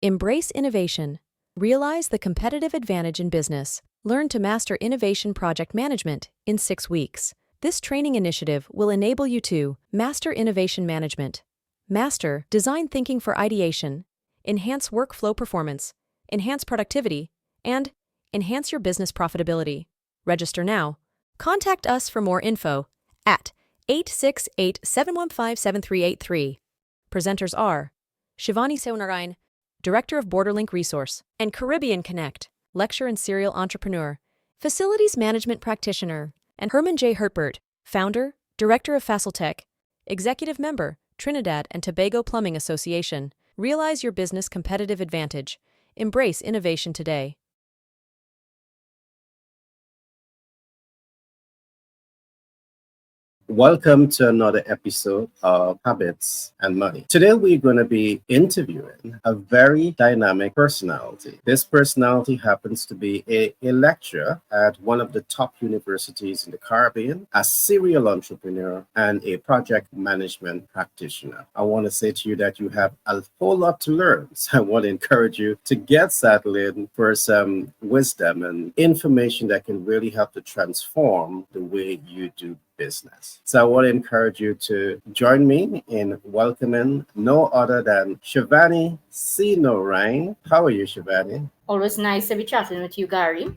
Embrace innovation. Realize the competitive advantage in business. Learn to master innovation project management in 6 weeks. This training initiative will enable you to master innovation management, master design thinking for ideation, enhance workflow performance, enhance productivity, and enhance your business profitability. Register now. Contact us for more info at 868-715-7383. Presenters are Shivani Seunarain, Director of Borderlink Resource, and Caribbean Connect, Lecturer and Serial Entrepreneur, Facilities Management Practitioner, and Herman J. Hertbert, Founder, Director of Faciltech, Executive Member, Trinidad and Tobago Plumbing Association. Realize your business competitive advantage. Embrace innovation today. Welcome to another episode of Habits and Money. Today we're going to be interviewing a very dynamic personality. This personality happens to be a lecturer at one of the top universities in the Caribbean, a serial entrepreneur, and a project management practitioner. I want to say to you that you have a whole lot to learn. So I want to encourage you to get settled in for some wisdom and information that can really help to transform the way you do business. So I want to encourage you to join me in welcoming no other than Shivani Seunarain. How are you, Shivani? Always nice to be chatting with you, Gary.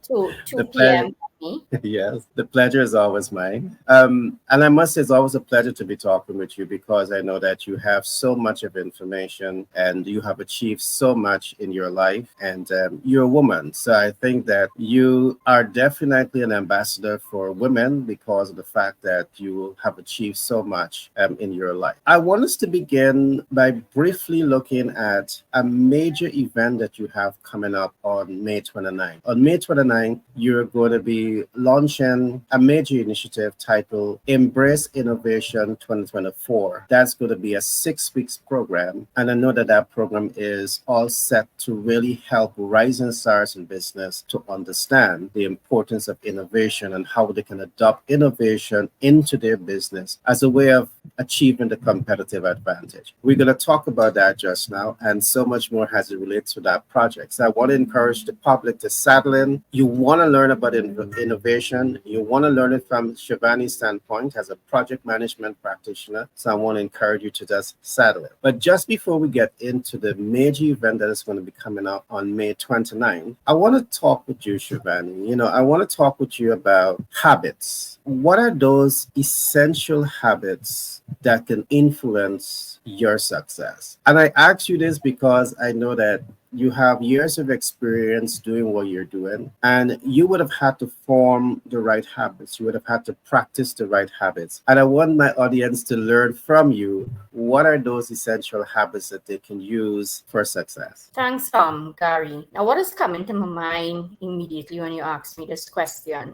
2 The p.m. Me. Yes, the pleasure is always mine. And I must say, it's always a pleasure to be talking with you because I know that you have so much of information and you have achieved so much in your life. And you're a woman. So I think that you are definitely an ambassador for women because of the fact that you have achieved so much in your life. I want us to begin by briefly looking at a major event that you have coming up on May 29th. On May 29th, you're going to be launching a major initiative titled Embrace Innovation 2024. That's going to be a 6 weeks program. And I know that that program is all set to really help rising stars in business to understand the importance of innovation and how they can adopt innovation into their business as a way of achieving the competitive advantage. We're going to talk about that just now and so much more as it relates to that project. So I want to encourage the public to settle in. You want to learn about innovation. You want to learn it from Shivani's standpoint as a project management practitioner. So I want to encourage you to just settle it. But just before we get into the major event that is going to be coming up on May 29th, I want to talk with you, Shivani. I want to talk with you about habits. What are those essential habits that can influence your success? And I ask you this because I know that you have years of experience doing what you're doing, and you would have had to form the right habits. You would have had to practice the right habits. And I want my audience to learn from you, what are those essential habits that they can use for success? Thanks, Gary. Now, what is coming to my mind immediately when you ask me this question?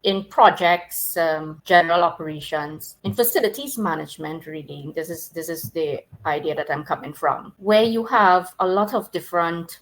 In projects, general operations, in facilities management, really, this is the idea that I'm coming from, where you have a lot of different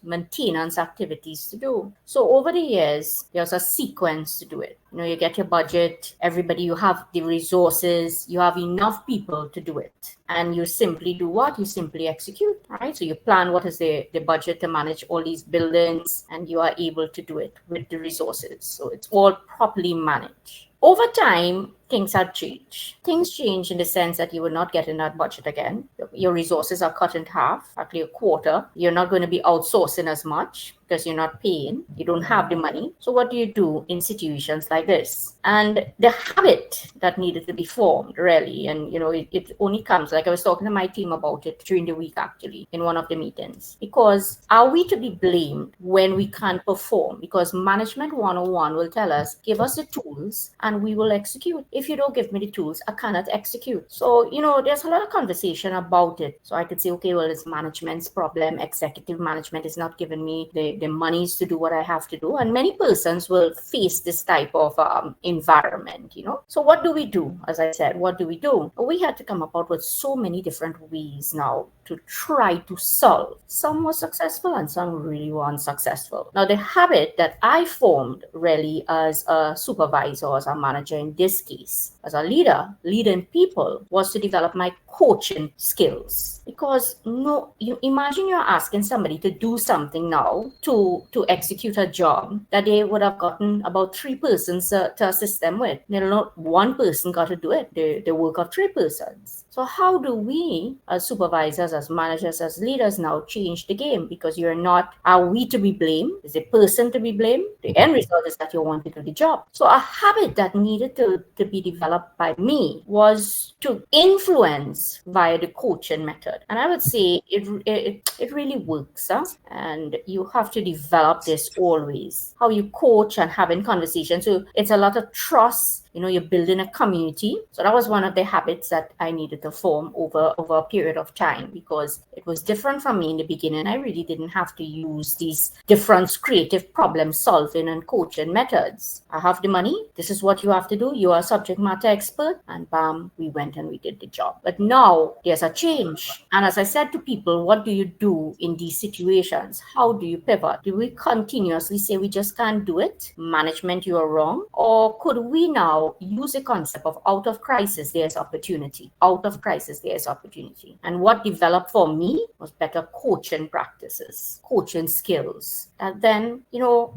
maintenance activities to do. So over the years, there's a sequence to do it. You get your budget, you have the resources, you have enough people to do it. And you simply do what? You simply execute, right? So you plan what is the budget to manage all these buildings, and you are able to do it with the resources. So it's all properly managed. Over time, things have changed. Things change in the sense that you will not get in that budget again. Your resources are cut in half, actually a quarter. You're not going to be outsourcing as much because you're not paying. You don't have the money. So what do you do in situations like this? And the habit that needed to be formed, really, and it only comes, like I was talking to my team about it during the week, actually, in one of the meetings. Because are we to be blamed when we can't perform? Because Management 101 will tell us, give us the tools and we will execute. If you don't give me the tools, I cannot execute. So, there's a lot of conversation about it. So I could say, okay, well, it's management's problem. Executive management is not giving me the monies to do what I have to do. And many persons will face this type of environment, So what do we do? As I said, what do? We had to come about with so many different ways now to try to solve. Some were successful and some really were unsuccessful. Now, the habit that I formed really as a supervisor, as a manager in this case, as a leader, leading people, was to develop my coaching skills. Because no, you imagine you're asking somebody to do something now to execute a job that they would have gotten about 3 persons to assist them with. Not one person got to do it. The work of 3 persons. So how do we, as supervisors, as managers, as leaders now change the game? Because are we to be blamed? Is the person to be blamed? The end result is that you want to do the job. So a habit that needed to be developed by me was to influence via the coaching method. And I would say it really works. And you have to develop this always. How you coach and having conversations. So it's a lot of trust. You're building a community. So that was one of the habits that I needed to form over a period of time, because it was different from me in the beginning. I really didn't have to use these different creative problem solving and coaching methods. I have the money. This is what you have to do. You are a subject matter expert. And bam, we went and we did the job. But now there's a change. And as I said to people, what do you do in these situations? How do you pivot? Do we continuously say we just can't do it? Management, you are wrong. Or could we now use a concept of out of crisis, there's opportunity. Out of crisis, there's opportunity. And what developed for me was better coaching practices, coaching skills. And then,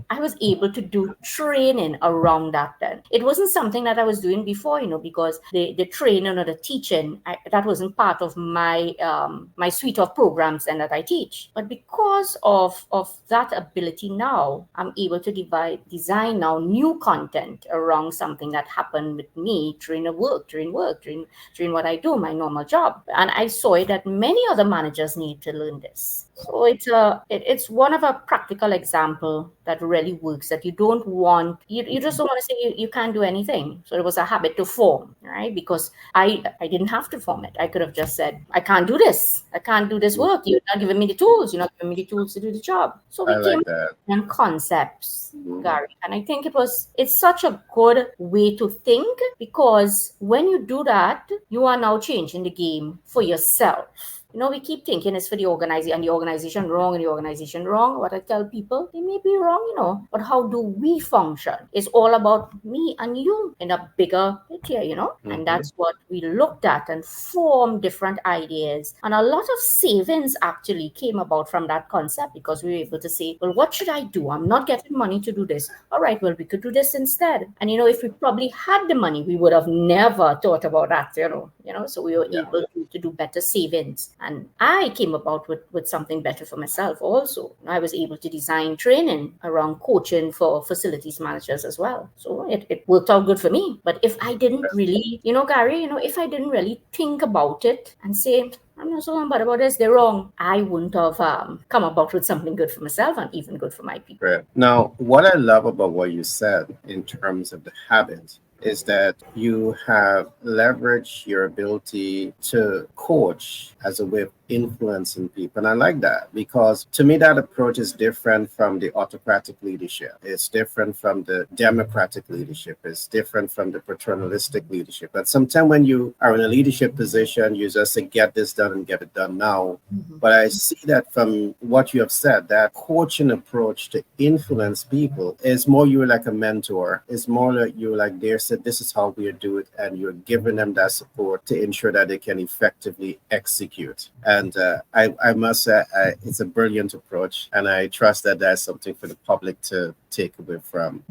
I was able to do training around that then. It wasn't something that I was doing before, because the training or the teaching, that wasn't part of my my suite of programs and that I teach. But because of that ability now, I'm able to design now new content around something that happened with me during what I do, my normal job. And I saw it that many other managers need to learn this. So it's one of a practical example that really works, that you just don't want to say you can't do anything. So it was a habit to form, right? Because I didn't have to form it. I could have just said, I can't do this. I can't do this work. You're not giving me the tools. You're not giving me the tools to do the job. So we came and concepts, Gary. And I think it's such a good way to think, because when you do that, you are now changing the game for yourself. We keep thinking it's for the organization and the organization wrong. What I tell people, they may be wrong, but how do we function? It's all about me and you in a bigger picture, and that's what we looked at and formed different ideas. And a lot of savings actually came about from that concept, because we were able to say, well, what should I do? I'm not getting money to do this. All right, well, we could do this instead. And, if we probably had the money, we would have never thought about that, so we were able to do better savings. And I came about with something better for myself also. I was able to design training around coaching for facilities managers as well. So it worked out good for me. But if I didn't really, Gary, if I didn't really think about it and say, I'm not so bothered about this, they're wrong, I wouldn't have come about with something good for myself and even good for my people. Right. Now, what I love about what you said in terms of the habit is that you have leveraged your ability to coach as a way of influencing people. And I like that, because to me, that approach is different from the autocratic leadership. It's different from the democratic leadership. It's different from the paternalistic leadership. But sometimes when you are in a leadership position, you just say, get this done and get it done now. But I see that from what you have said, that coaching approach to influence people is more you're like a mentor. It's more like you're like, they said, this is how we do it. And you're giving them that support to ensure that they can effectively execute. And I must say, it's a brilliant approach. And I trust that that's something for the public to take away from.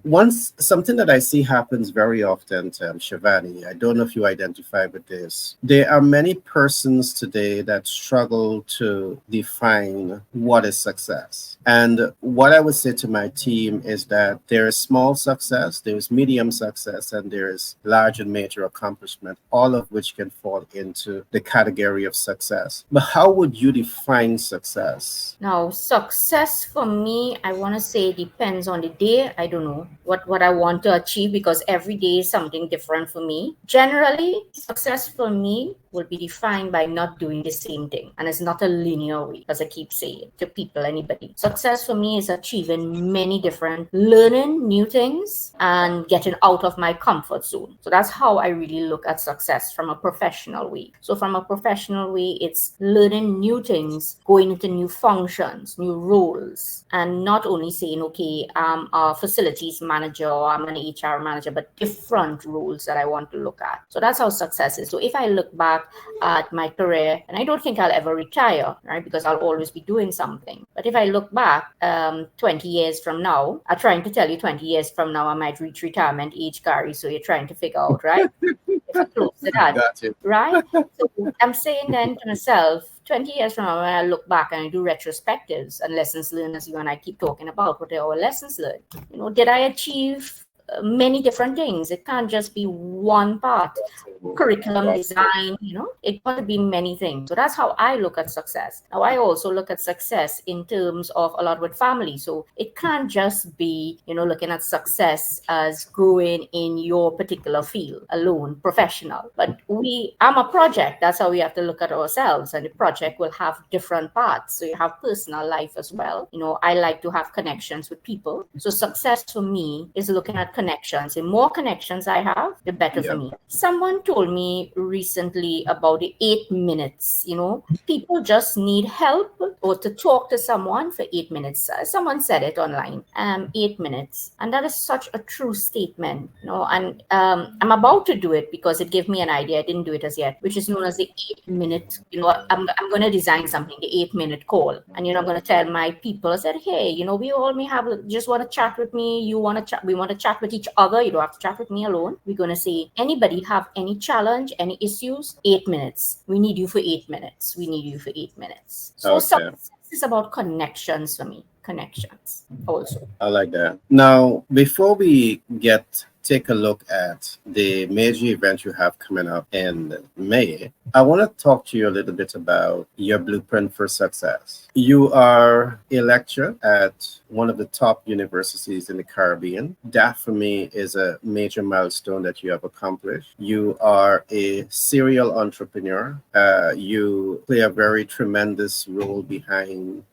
Something that I see happens very often, Shivani, I don't know if you identify with this. There are many persons today that struggle to define what is success. And what I would say to my team is that there is small success, there's medium success, and there's large and major accomplishment, all of which can fall into the category of success. But how would you define success? Now, success for me, I want to say depends on the day. I don't know what I want to achieve, because every day is something different for me. Generally, success for me will be defined by not doing the same thing. And it's not a linear way, as I keep saying to people, anybody. Success for me is achieving many different, learning new things and getting out of my comfort zone. So that's how I really look at success from a professional way. So from a professional way, it's learning new things, going into new functions, new roles, and not only saying, okay, am a facilities manager or I'm an HR manager, but different roles that I want to look at. So that's how success is. So if I look back at my career, and I don't think I'll ever retire, right? Because I'll always be doing something. But if I look back 20 years from now, I'm trying to tell you 20 years from now, I might reach retirement age, Gary. So you're trying to figure out, right? If I close to that, Got you. right? So I'm saying then to myself, 20 years from now, when I look back and I do retrospectives and lessons learned, as you and I keep talking about, what are our lessons learned? Did I achieve many different things? It can't just be one part. Curriculum design, it got to be many things. So that's how I look at success. Now, I also look at success in terms of a lot with family. So it can't just be, looking at success as growing in your particular field alone, professional. But I'm a project. That's how we have to look at ourselves. And the project will have different parts. So you have personal life as well. I like to have connections with people. So success for me is looking at connections. The more connections I have, the better for me. Someone told me recently about the 8 minutes. People just need help or to talk to someone for 8 minutes. Someone said it online, 8 minutes. And that is such a true statement, and I'm about to do it because it gave me an idea. I didn't do it as yet, which is known as the 8 minute, I'm going to design something, the 8 minute call. And, I'm going to tell my people, I said, hey, we all may have, just want to chat with me. You want to chat, we want to chat with each other. You don't have to chat with me alone. We're going to say, anybody have any challenge, any issues? 8 minutes. We need you for 8 minutes. We need you for 8 minutes. So success is about connections for me. Connections also. I like that. Now, before we take a look at the major event you have coming up in May, I want to talk to you a little bit about your blueprint for success. You are a lecturer at one of the top universities in the Caribbean. That for me is a major milestone that you have accomplished. You are a serial entrepreneur. You play a very tremendous role behind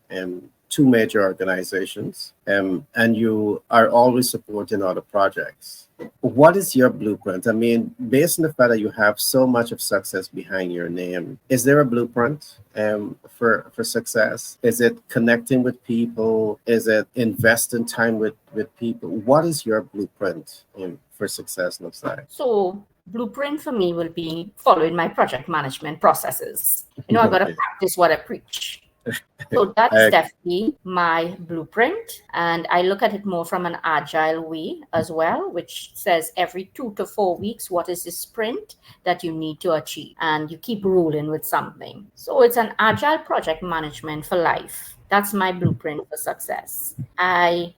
two major organizations, and you are always supporting other projects. What is your blueprint? I mean, based on the fact that you have so much of success behind your name, is there a blueprint for success? Is it connecting with people? Is it investing time with people? What is your blueprint for success looks like? So blueprint for me will be following my project management processes. I've got to practice what I preach. So that's definitely my blueprint. And I look at it more from an agile way as well, which says every 2 to 4 weeks, what is the sprint that you need to achieve? And you keep rolling with something. So it's an agile project management for life. That's my blueprint for success.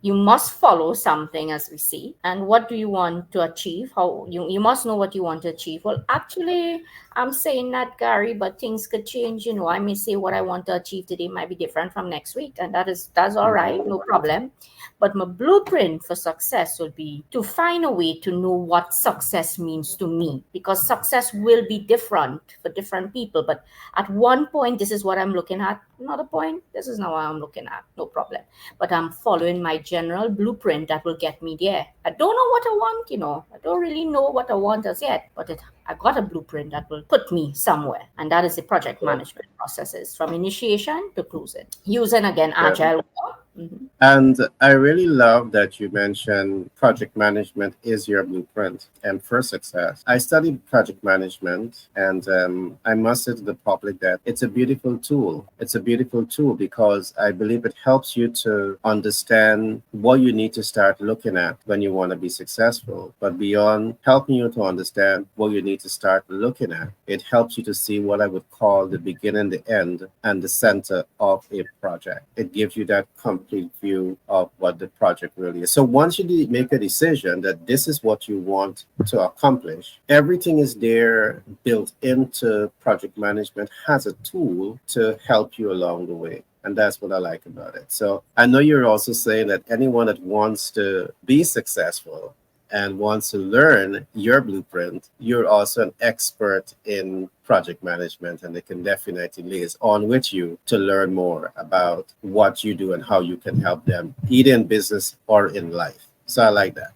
You must follow something, as we see. And what do you want to achieve? How you must know what you want to achieve. Well, actually, I'm saying that, Gary, but things could change. I may say what I want to achieve today might be different from next week, and that's all right, no problem. But my blueprint for success would be to find a way to know what success means to me, because success will be different for different people. But at one point, this is what I'm looking at. Another point, this is not what I'm looking at. No problem. But I'm following my general blueprint that will get me there. I don't know what I want, I don't really know what I want as yet, but I got a blueprint that will put me somewhere. And that is the project management processes from initiation to closing. Using, again, agile work. Mm-hmm. And I really love that you mentioned project management is your blueprint and for success. I studied project management, and I must say to the public that it's a beautiful tool. It's a beautiful tool because I believe it helps you to understand what you need to start looking at when you want to be successful. But beyond helping you to understand what you need to start looking at, it helps you to see what I would call the beginning, the end, and the center of a project. It gives you that complete view of what the project really is. So once you make a decision that this is what you want to accomplish, everything is there built into project management as a tool to help you along the way. And that's what I like about it. So I know you're also saying that anyone that wants to be successful and wants to learn your blueprint, you're also an expert in project management, and they can definitely liaise on with you to learn more about what you do and how you can help them, either in business or in life. So I like that.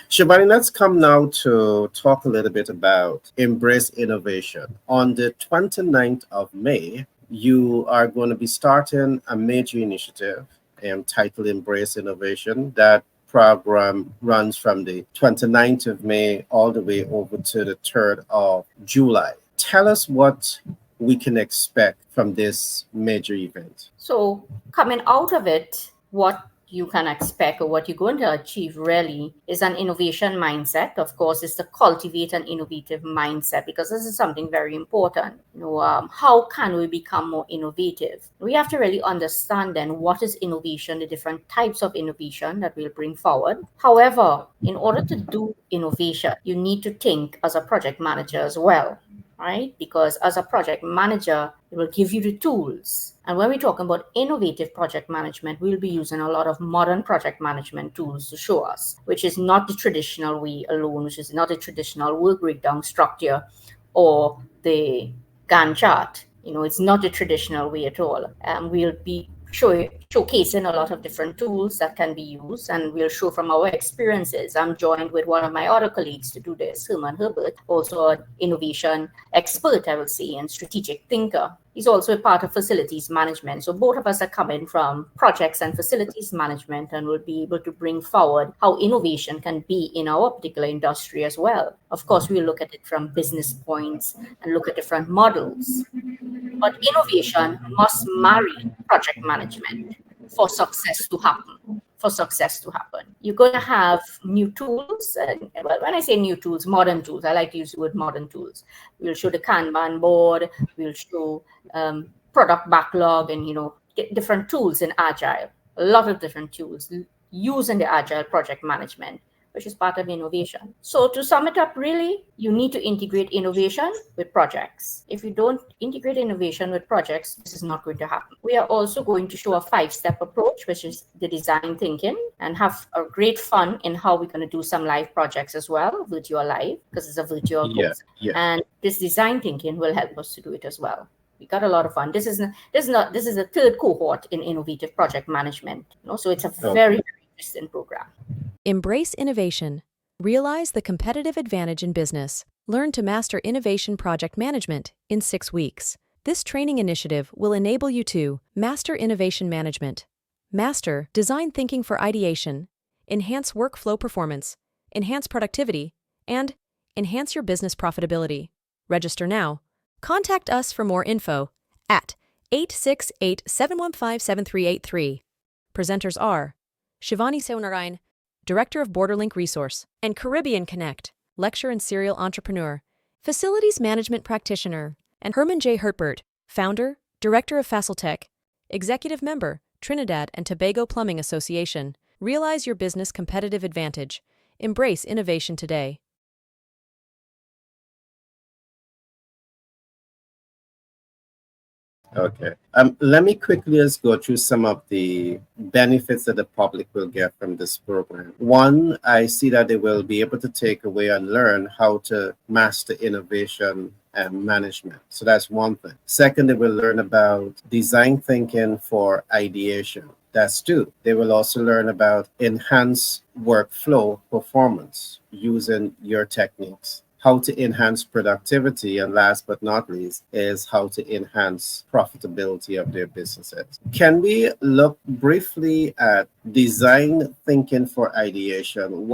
Shivani, let's come now to talk a little bit about Embrace Innovation. On the 29th of May, you are going to be starting a major initiative titled Embrace Innovation that program runs from the 29th of May all the way over to the 3rd of July. Tell us what we can expect from this major event. So coming out of it, what you can expect or what you're going to achieve really is an innovation mindset. Of course, is to cultivate an innovative mindset, because this is something very important. How can we become more innovative? We have to really understand then what is innovation, the different types of innovation that we'll bring forward. However, in order to do innovation, you need to think as a project manager as well, right? Because as a project manager, it will give you the tools. And when we're talking about innovative project management, we'll be using a lot of modern project management tools to show us, which is not the traditional way alone, which is not a traditional work breakdown structure or the Gantt chart. It's not the traditional way at all. We'll be showcasing a lot of different tools that can be used, and we'll show from our experiences. I'm joined with one of my other colleagues to do this, Herman Herbert, also an innovation expert, I will say, and strategic thinker. He's also a part of facilities management. So both of us are coming from projects and facilities management, and will be able to bring forward how innovation can be in our particular industry as well. Of course, we'll look at it from business points and look at different models. But innovation must marry project management for success to happen. You're going to have new tools. And well, when I say new tools, modern tools, I like to use the word modern tools. We'll show the Kanban board, we'll show product backlog, and different tools in Agile. A lot of different tools using the Agile project management, which is part of innovation. So to sum it up, really, you need to integrate innovation with projects. If you don't integrate innovation with projects, this is not going to happen. We are also going to show a 5-step approach, which is the design thinking, and have a great fun in how we're going to do some live projects as well, virtual live, because it's a virtual course. Yeah. And this design thinking will help us to do it as well. We got a lot of fun. This is a third cohort in innovative project management. So it's a very, very interesting program. Embrace innovation. Realize the competitive advantage in business. Learn to master innovation project management in 6 weeks. This training initiative will enable you to master innovation management, master design thinking for ideation, enhance workflow performance, enhance productivity, and enhance your business profitability. Register now. Contact us for more info at 868-715-7383. Presenters are Shivani Saunarayan, Director of Borderlink Resource, and Caribbean Connect, Lecturer and Serial Entrepreneur, Facilities Management Practitioner, and Herman J. Hertbert, Founder, Director of Faciltech, Executive Member, Trinidad and Tobago Plumbing Association. Realize your business competitive advantage. Embrace innovation today. Okay. Let me quickly just go through some of the benefits that the public will get from this program. One, I see that they will be able to take away and learn how to master innovation and management. So that's one thing. Second, they will learn about design thinking for ideation. That's two. They will also learn about enhanced workflow performance using your techniques, how to enhance productivity, and last but not least is how to enhance profitability of their businesses. Can we look briefly at design thinking for ideation?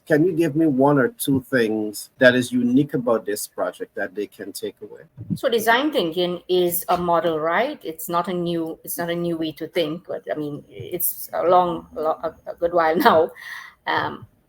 Can you give me one or two things that is unique about this project that they can take away? So design thinking is a model, right? It's not a new way to think, but I mean, it's a good while now.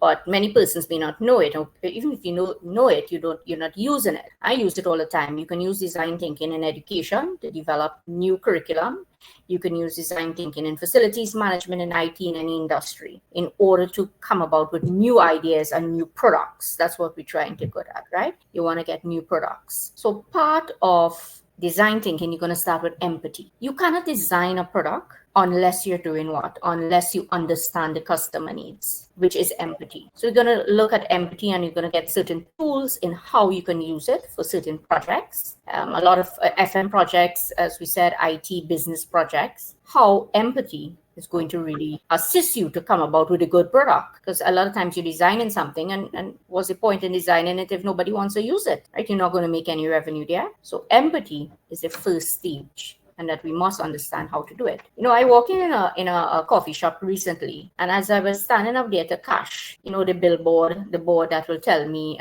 But many persons may not know it, or even if you know it, you're not using it. I use it all the time. You can use design thinking in education to develop new curriculum. You can use design thinking in facilities management and IT in any industry in order to come about with new ideas and new products. That's what we're trying to get at, right? You want to get new products. So part of design thinking, you're going to start with empathy. You cannot design a product unless you're doing what? Unless you understand the customer needs, which is empathy. So you're going to look at empathy, and you're going to get certain tools in how you can use it for certain projects. A lot of FM projects, as we said, IT business projects, how empathy is going to really assist you to come about with a good product. Because a lot of times you're designing something, and what's the point in designing it if nobody wants to use it, right? You're not going to make any revenue there. So empathy is the first stage. and that we must understand how to do it. I walked in a coffee shop recently, and as I was standing up there to cash, the board that will tell me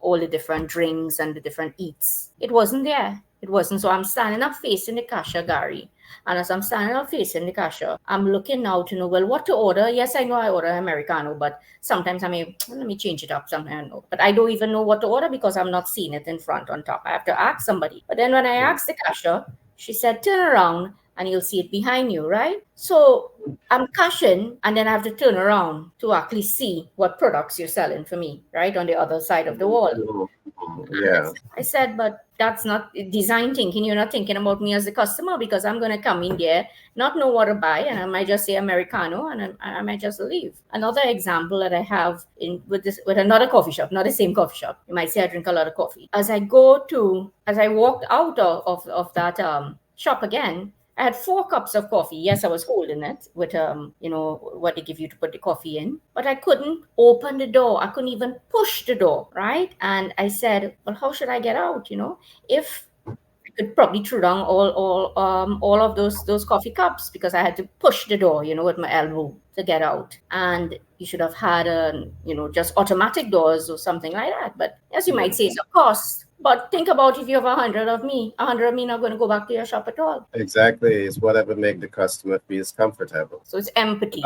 all the different drinks and the different eats, it wasn't there. It wasn't. So I'm standing up facing the cashier, Gary. And as I'm standing up facing the cashier, I'm looking now to know, well, what to order. Yes, I know I order Americano, but sometimes let me change it up. Sometimes I know. But I don't even know what to order because I'm not seeing it in front on top. I have to ask somebody. But then when I asked the cashier, she said, turn around and you'll see it behind you, right? So I'm cashing and then I have to turn around to actually see what products you're selling for me, right? On the other side of the wall. Yeah. I said, but that's not design thinking. You're not thinking about me as a customer because I'm going to come in there, not know what to buy, and I might just say Americano, and I might just leave. Another example that I have with another coffee shop, not the same coffee shop. You might say I drink a lot of coffee. As I walked out of that shop again, I had 4 cups of coffee. Yes, I was holding it with what they give you to put the coffee in, but I couldn't open the door. I couldn't even push the door, right? And I said, well, how should I get out? If I could probably throw down all of those coffee cups because I had to push the door, with my elbow to get out. And you should have had just automatic doors or something like that. But as you might say, it's a cost. But think about if you have 100 of me not going to go back to your shop at all. Exactly. It's whatever make the customer feels comfortable. So it's empathy.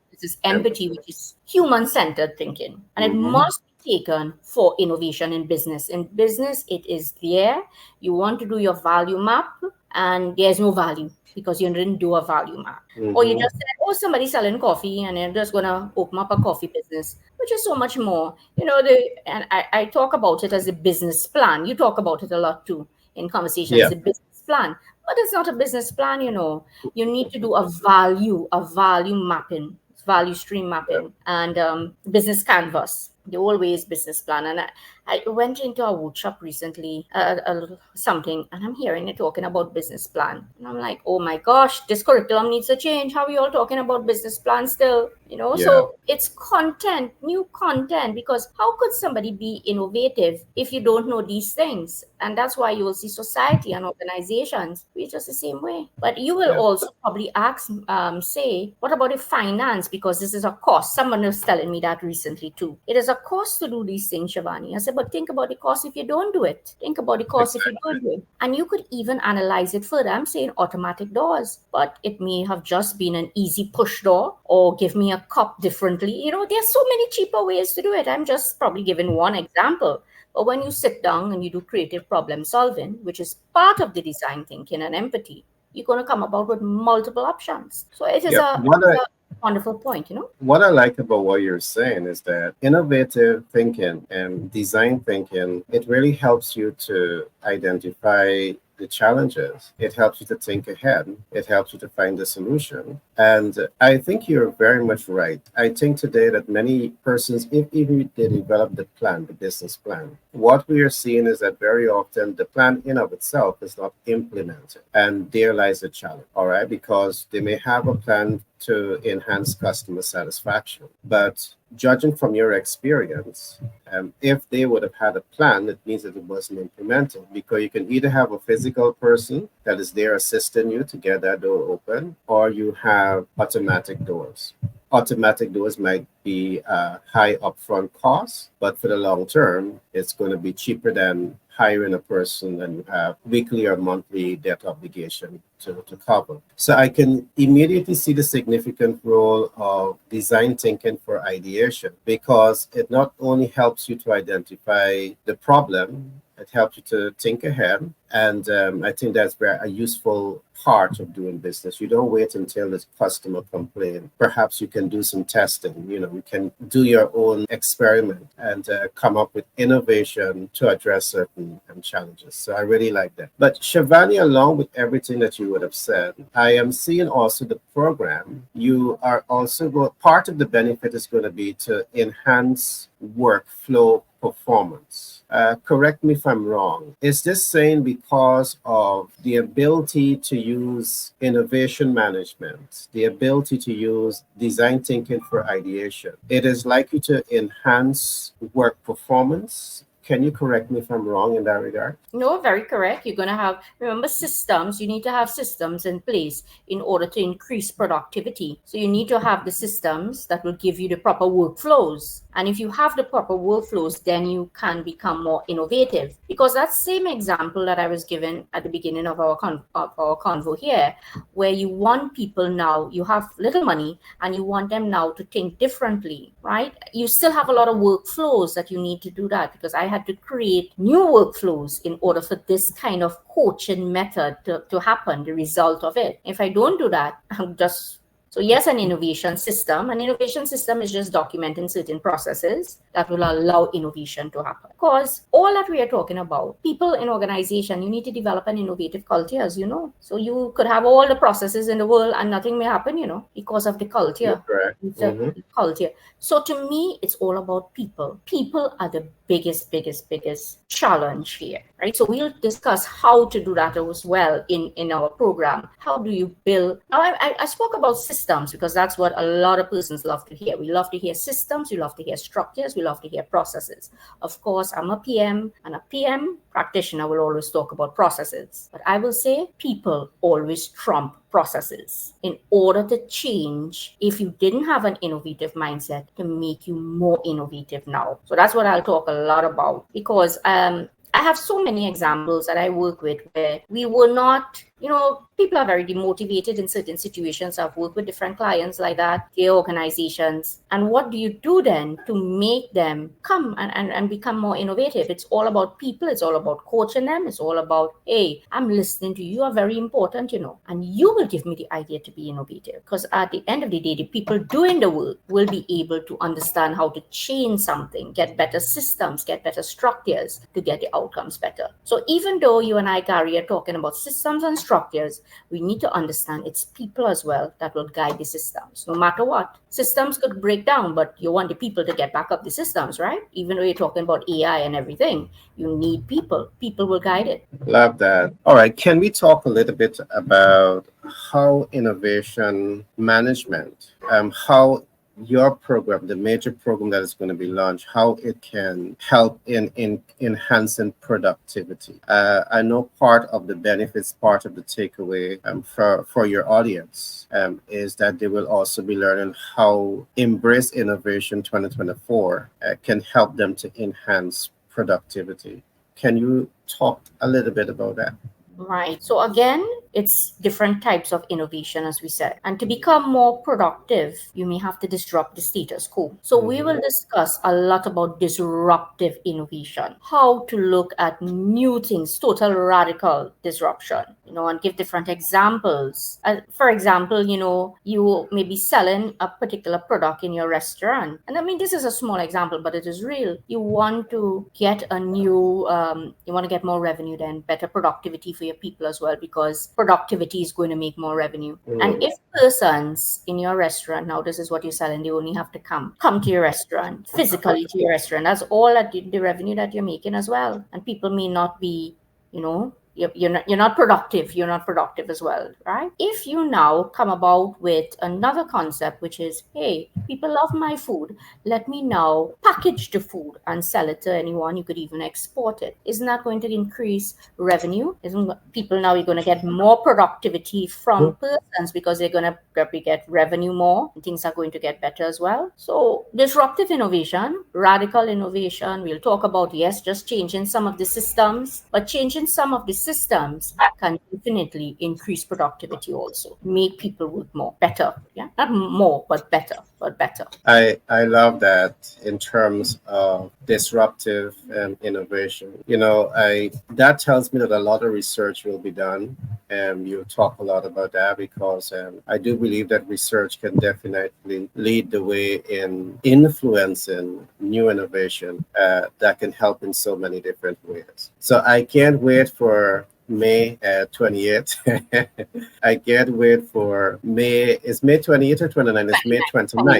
This is empathy, which is human-centered thinking. And it must be taken for innovation in business. In business, it is there. You want to do your value map, and there's no value because you didn't do a value map. Or you just said, somebody's selling coffee, and they're just going to open up a coffee business, which is so much more. And I talk about it as a business plan. You talk about it a lot too in conversations, as a business plan. But it's not a business plan, You need to do a value mapping, value stream mapping, and business canvas. The always business plan. And I went into a workshop recently, something, and I'm hearing it talking about business plan. And I'm like, oh my gosh, this curriculum needs to change. How are you all talking about business plan still? So it's content, new content, because how could somebody be innovative if you don't know these things? And that's why you will see society and organizations be just the same way. But you will also probably ask, say, what about the finance? Because this is a cost. Someone was telling me that recently too. It is a cost to do these things, Shivani. I said, but think about the cost if you don't do it. Think about the cost if you don't do it. And you could even analyze it further. I'm saying automatic doors, but it may have just been an easy push door or give me a cup differently. There's so many cheaper ways to do it. I'm just probably giving one example. But when you sit down and you do creative problem solving, which is part of the design thinking and empathy, you're going to come about with multiple options. So it is a wonderful point, What I like about what you're saying is that innovative thinking and design thinking, it really helps you to identify the challenges. It helps you to think ahead. It helps you to find the solution. And I think you're very much right. I think today that many persons, if even they develop the plan, the business plan, what we are seeing is that very often the plan in of itself is not implemented. And there lies the challenge, all right? Because they may have a plan to enhance customer satisfaction. But judging from your experience, if they would have had a plan, it means that it wasn't implemented, because you can either have a physical person that is there assisting you to get that door open, or you have automatic doors. Automatic doors might be a high upfront cost, but for the long term, it's going to be cheaper than hiring a person and you have weekly or monthly debt obligation to cover. So I can immediately see the significant role of design thinking for ideation, because it not only helps you to identify the problem, it helps you to think ahead. And I think that's very a useful part of doing business. You don't wait until the customer complains. Perhaps you can do some testing. You can do your own experiment and come up with innovation to address certain challenges. So I really like that. But Shivani, along with everything that you would have said, I am seeing also the program. You are also part of the benefit is going to be to enhance workflow performance. Correct me if I'm wrong. Is this saying because of the ability to use innovation management, the ability to use design thinking for ideation, it is likely to enhance work performance? Can you correct me if I'm wrong in that regard? No, very correct. You're going to have, remember, systems. You need to have systems in place in order to increase productivity. So you need to have the systems that will give you the proper workflows. And if you have the proper workflows, then you can become more innovative. Because that same example that I was given at the beginning of our convo here, where you want people now, you have little money and you want them now to think differently, right? You still have a lot of workflows that you need to do that, because I had to create new workflows in order for this kind of coaching method to happen, the result of it. If I don't do that, I'm just so yes, an innovation system. An innovation system is just documenting certain processes that will allow innovation to happen. Because all that we are talking about, people in organization, you need to develop an innovative culture, as you know. So you could have all the processes in the world and nothing may happen, because of the culture. Correct. The culture. So to me, it's all about people. People are the biggest challenge here, right? So we'll discuss how to do that as well in our program. How do you build? Now, I spoke about systems because that's what a lot of persons love to hear. We love to hear systems, we love to hear structures, we love to hear processes. Of course, I'm a PM, and a PM practitioner will always talk about processes. But I will say people always trump processes in order to change. If you didn't have an innovative mindset, to make you more innovative now. So that's what I'll talk a lot about, because I have so many examples that I work with where we were not, people are very demotivated in certain situations. I've worked with different clients like that, their organizations. And what do you do then to make them come and become more innovative? It's all about people. It's all about coaching them. It's all about, hey, I'm listening to you. You are very important, and you will give me the idea to be innovative. Because at the end of the day, the people doing the work will be able to understand how to change something, get better systems, get better structures to get the outcomes better. So even though you and I, Gary, are talking about systems and structures, we need to understand it's people as well that will guide the systems. No matter what, systems could break down, but you want the people to get back up the systems, right? Even though you're talking about AI and everything, you need people. People will guide it. Love that. All right. Can we talk a little bit about how innovation management, how your program, the major program that is going to be launched, how it can help in enhancing productivity? I know part of the benefits, part of the takeaway for your audience is that they will also be learning how Embrace Innovation 2024 can help them to enhance productivity. Can you talk a little bit about that? Right. So again, it's different types of innovation, as we said. And to become more productive, you may have to disrupt the status quo. So we will discuss a lot about disruptive innovation, how to look at new things, total radical disruption, and give different examples. For example, you may be selling a particular product in your restaurant. And I mean, this is a small example, but it is real. You want to get you want to get more revenue, then better productivity for your people as well, because productivity is going to make more revenue. And if persons in your restaurant, now this is what you're selling, they only have to come to your restaurant, physically to your restaurant. That's all that the revenue that you're making as well. And people may not be, you're not productive. You're not productive as well, right? If you now come about with another concept, which is, hey, people love my food. Let me now package the food and sell it to anyone. You could even export it. Isn't that going to increase revenue? Isn't people now, you're going to get more productivity from persons because they're going to get revenue more, and things are going to get better as well. So disruptive innovation, radical innovation, we'll talk about, yes, just changing some of the systems, but changing some of the systems can definitely increase productivity also, make people work more, better. Yeah, not more, but better. I love that in terms of disruptive innovation. That tells me that a lot of research will be done, and you talk a lot about that, because I do believe that research can definitely lead the way in influencing new innovation that can help in so many different ways. So I can't wait for May 28th. I can't wait for May. Is May 28th or 29th? It's May 29th.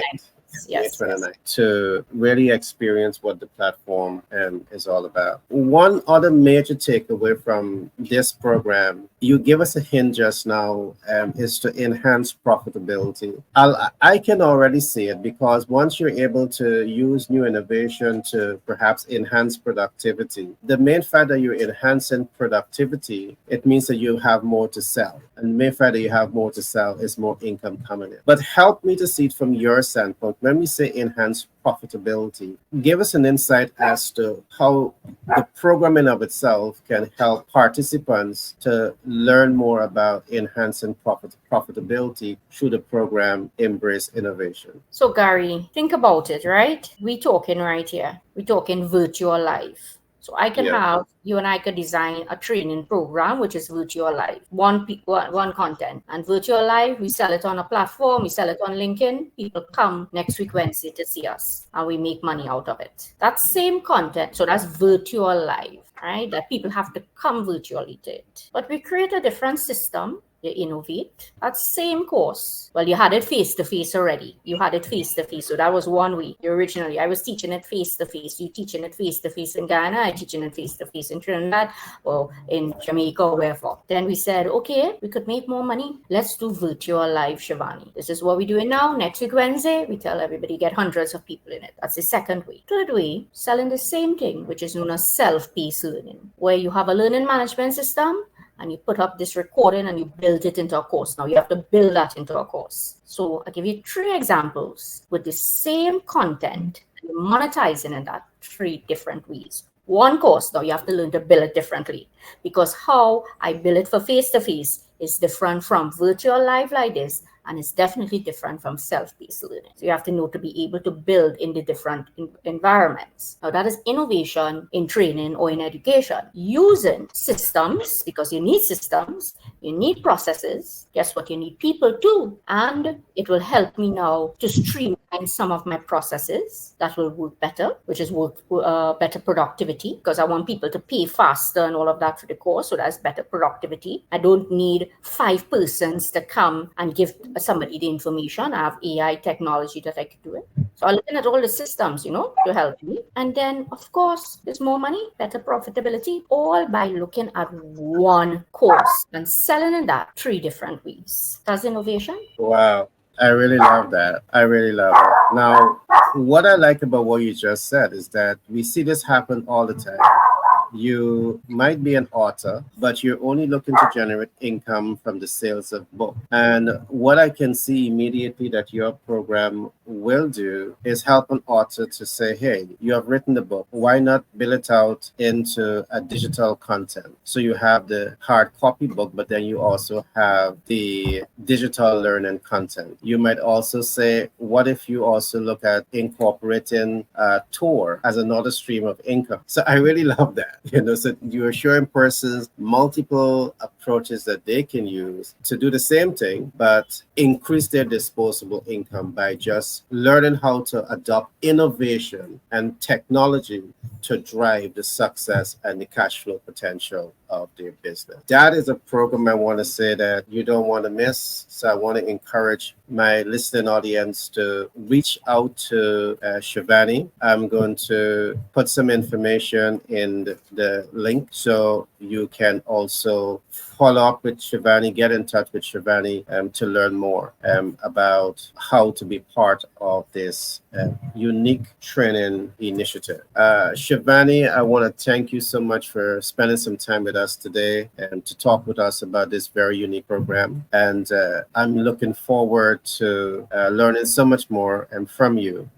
Yes. 29, to really experience what the platform is all about. One other major takeaway from this program, you give us a hint just now, is to enhance profitability. I can already see it, because once you're able to use new innovation to perhaps enhance productivity, the main fact that you're enhancing productivity, it means that you have more to sell. And the main fact that you have more to sell is more income coming in. But help me to see it from your standpoint. When we say enhance profitability, give us an insight as to how the program in of itself can help participants to learn more about enhancing profitability through the program Embrace Innovation. So Gary, think about it, right? We talking right here. We talking virtual life. So I can have, you and I could design a training program, which is virtual life, one content. And virtual life, we sell it on a platform, we sell it on LinkedIn. People come next week Wednesday to see us, and we make money out of it. That same content, so that's virtual life, right? That people have to come virtually to it. But we create a different system. You innovate that same course. Well, you had it face to face already. You had it face to face. So that was one way. Originally, I was teaching it face to face. You teaching it face to face in Ghana. I teaching it face to face in Trinidad or in Jamaica or wherever. Then we said, okay, we could make more money. Let's do virtual live, Shivani. This is what we're doing now. Next week, Wednesday, we tell everybody get hundreds of people in it. That's the second way. Third way, selling the same thing, which is known as self-paced learning, where you have a learning management system, and you put up this recording and you build it into a course. Now you have to build that into a course. So I'll give you 3 examples with the same content, and you're monetizing in that 3 different ways. One course, now you have to learn to build it differently, because how I build it for face-to-face is different from virtual live like this, and it's definitely different from self-paced learning. So you have to know to be able to build in the different environments. Now that is innovation in training or in education, using systems, because you need systems, you need processes. Guess what? You need people too. And it will help me now to streamline some of my processes that will work better, which is better productivity, because I want people to pay faster and all of that for the course. So that's better productivity. I don't need 5 persons to come and give somebody the information. I have AI technology that I can do it. So I'm looking at all the systems, to help me. And then, of course, there's more money, better profitability, all by looking at one course and selling in that 3 different ways. That's innovation. Wow. I really love that. I really love it. Now, what I like about what you just said is that we see this happen all the time. You might be an author, but you're only looking to generate income from the sales of books. And what I can see immediately that your program will do is help an author to say, hey, you have written the book. Why not build it out into a digital content? So you have the hard copy book, but then you also have the digital learning content. You might also say, what if you also look at incorporating a tour as another stream of income? So I really love that. So you're showing persons multiple approaches that they can use to do the same thing, but increase their disposable income by just learning how to adopt innovation and technology to drive the success and the cash flow potential of their business. That is a program I want to say that you don't want to miss. So I want to encourage my listening audience to reach out to Shivani. I'm going to put some information in the link so you can also follow up with Shivani, get in touch with Shivani to learn more about how to be part of this unique training initiative. Shivani, I want to thank you so much for spending some time with us today and to talk with us about this very unique program. And I'm looking forward to learning so much more from you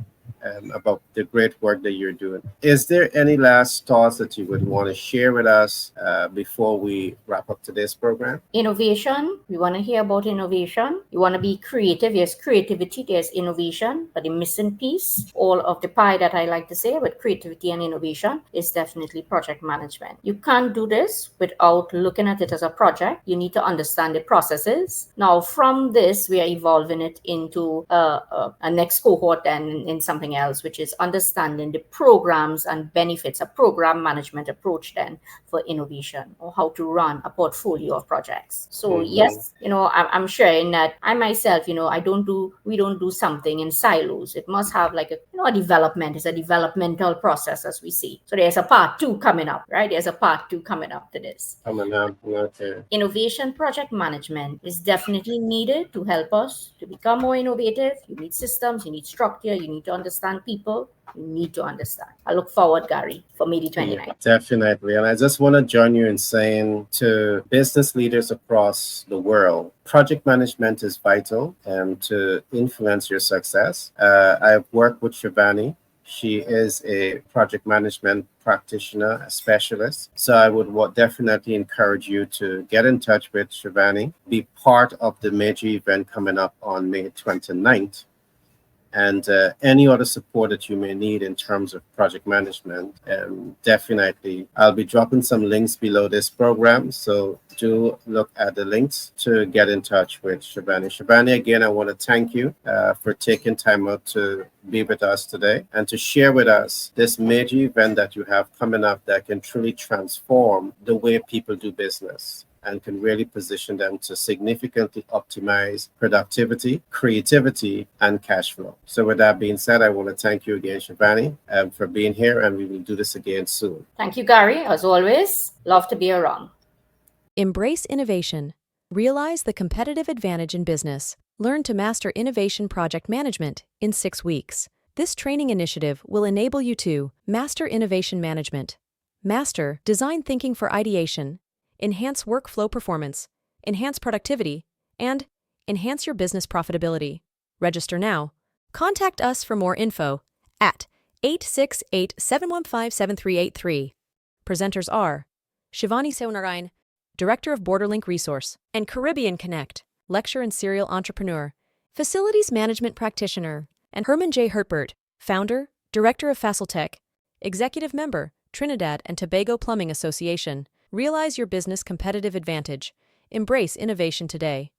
about the great work that you're doing. Is there any last thoughts that you would want to share with us before we wrap up today's program? Innovation. We want to hear about innovation. You want to be creative. There's creativity, there's innovation, but the missing piece, all of the pie that I like to say with creativity and innovation, is definitely project management. You can't do this without looking at it as a project. You need to understand the processes. Now, from this, we are evolving it into a next cohort and in something something else, which is understanding the programs and benefits, a program management approach then for innovation, or how to run a portfolio of projects. So yes, I'm sharing that I myself, we don't do something in silos. It must have like a development. It's a developmental process, as we see. So there's a part 2 coming up, right? There's a part 2 coming up to this. Coming up, okay. Innovation project management is definitely needed to help us to become more innovative. You need systems, you need structure, you need to understand people, you need to understand. I look forward, Gary, for May 29th. Yeah, definitely. And I just want to join you in saying to business leaders across the world, project management is vital to influence your success. I've worked with Shivani. She is a project management practitioner, a specialist. So I would definitely encourage you to get in touch with Shivani, be part of the major event coming up on May 29th. And any other support that you may need in terms of project management, definitely. I'll be dropping some links below this program. So do look at the links to get in touch with Shivani. Shivani, again, I want to thank you for taking time out to be with us today and to share with us this major event that you have coming up that can truly transform the way people do business and can really position them to significantly optimize productivity, creativity, and cash flow. So with that being said, I want to thank you again, Shivani, for being here, and we will do this again soon. Thank you, Gary. As always, love to be around. Embrace innovation. Realize the competitive advantage in business. Learn to master innovation project management in 6 weeks. This training initiative will enable you to master innovation management, master design thinking for ideation, enhance workflow performance, enhance productivity, and enhance your business profitability. Register now. Contact us for more info at 868-715-7383. Presenters are Shivani Seunarain, Director of Borderlink Resource, and Caribbean Connect, Lecturer and Serial Entrepreneur, Facilities Management Practitioner, and Herman J. Hertbert, Founder, Director of Faciltech, Executive Member, Trinidad and Tobago Plumbing Association. Realize your business competitive advantage. Embrace innovation today.